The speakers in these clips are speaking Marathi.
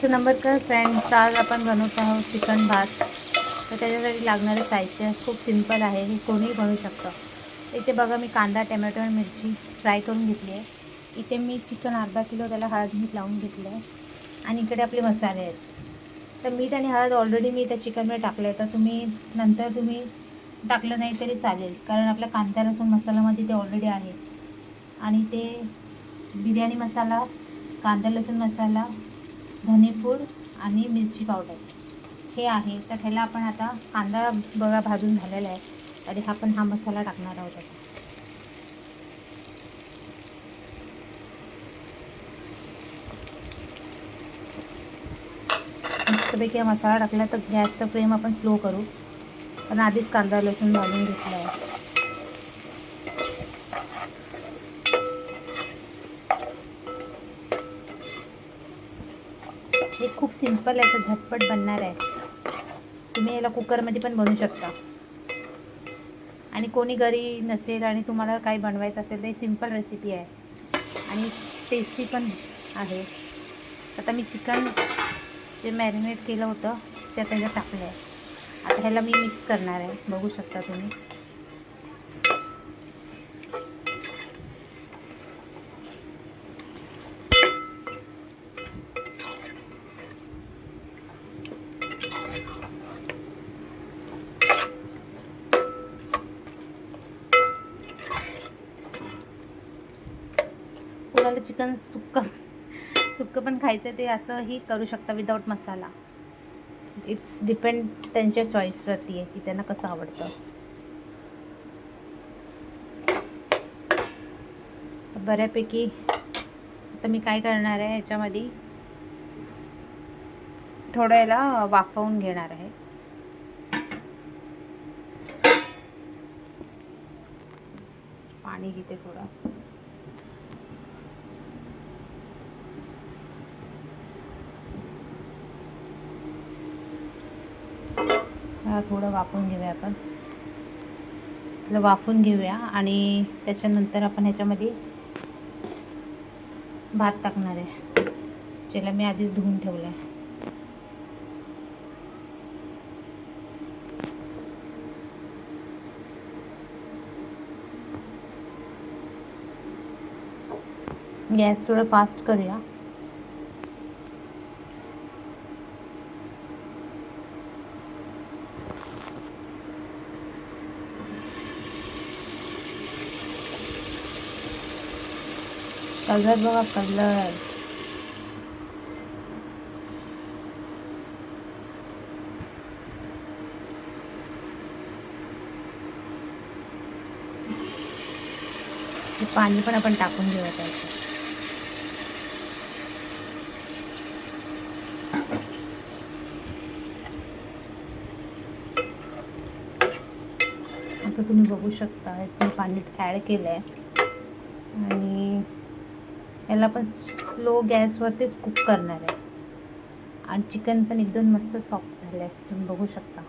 तर नमस्कार फ्रेंड्स, आज आपण बनवत आहोत चिकन भात. तर त्याच्यासाठी लागणारे साहित्य खूप सिंपल आहे, हे कोणीही बनवू शकतं. इथे बघा, मी कांदा, टमॅटो आणि मिरची फ्राय करून घेतली आहे. इथे मी चिकन अर्धा किलो त्याला हळद मीठ लावून घेतलं आहे. आणि इकडे आपले मसाले आहेत. तर मीठ आणि हळद ऑलरेडी मी त्या चिकनमध्ये टाकलं आहे, तर तुम्ही टाकलं नाही तरी चालेल, कारण आपल्या कांदा लसूण मसाल्यामध्ये ते ऑलरेडी आहे. आणि ते बिर्याणी मसाला, कांदा लसूण मसाला, धनेपूड आणि मिरची पावडर हे आहे. तर ह्याला आपण आता कांदा बघा भाजून झालेला आहे, तरी आपण हा मसाला टाकणार आहोत. आता मस्तपैकी हा मसाला टाकला तर गॅसचा फ्लेम आपण स्लो करू, पण आधीच कांदा लसूण भाजून घेतला आहे. हे खूप सिंपल आहे, तर झटपट बनणार आहे. तुम्ही याला कुकरमध्ये पण बनवू शकता. आणि कोणी घरी नसेल आणि तुम्हाला काही बनवायचं असेल तर ही सिंपल रेसिपी आहे आणि टेस्टी पण आहे. आता मी चिकन जे मॅरिनेट केलं होतं ते त्याच्यात टाकलं आहे. आता ह्याला मी मिक्स करणार आहे, बघू शकता तुम्ही. कोणाला चिकन सुक्कं पण खायचं ते असंही करू शकता विदाऊट मसाला. इट्स डिपेंड त्यांच्या चॉईसवरती आहे की त्यांना कसं आवडतं. बऱ्यापैकी आता मी काय करणार आहे, ह्याच्यामध्ये थोडं याला वाफवून घेणार आहे. पाणी घेते थोडं. थोडं वाफवून घेऊया आपण. त्याला वाफवून घेऊया आणि त्याच्यानंतर आपण ह्याच्यामध्ये भात टाकणार आहे, ज्याला मी आधीच धुवून ठेवलं आहे. गॅस थोडं फास्ट करूया. कलर बघा, कलर पाणी पण आपण टाकून घेऊया त्याचं. आता तुम्ही बघू शकता मी पाणी ॲड केलं आहे आणि याला पण स्लो गॅसवरतीच कुक करणार आहे. आणि चिकन पण एकदम मस्त सॉफ्ट झालं आहे, तुम्ही बघू शकता.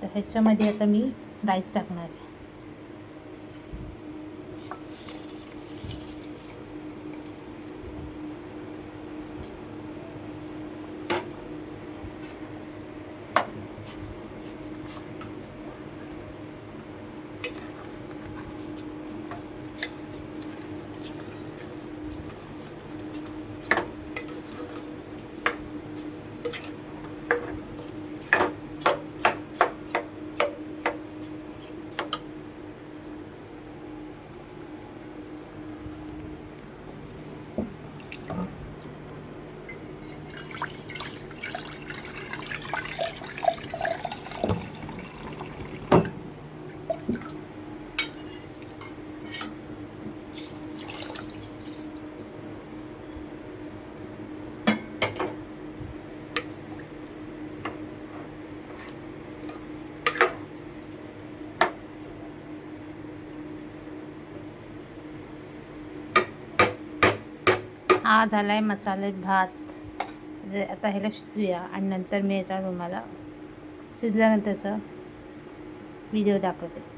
तर ह्याच्यामध्ये आता मी राईस टाकणार आहे. हा झाला आहे मसाले भात. आता ह्याला शिजूया आणि नंतर मी याचा तुम्हाला शिजल्यानंतरचा व्हिडिओ दाखवते.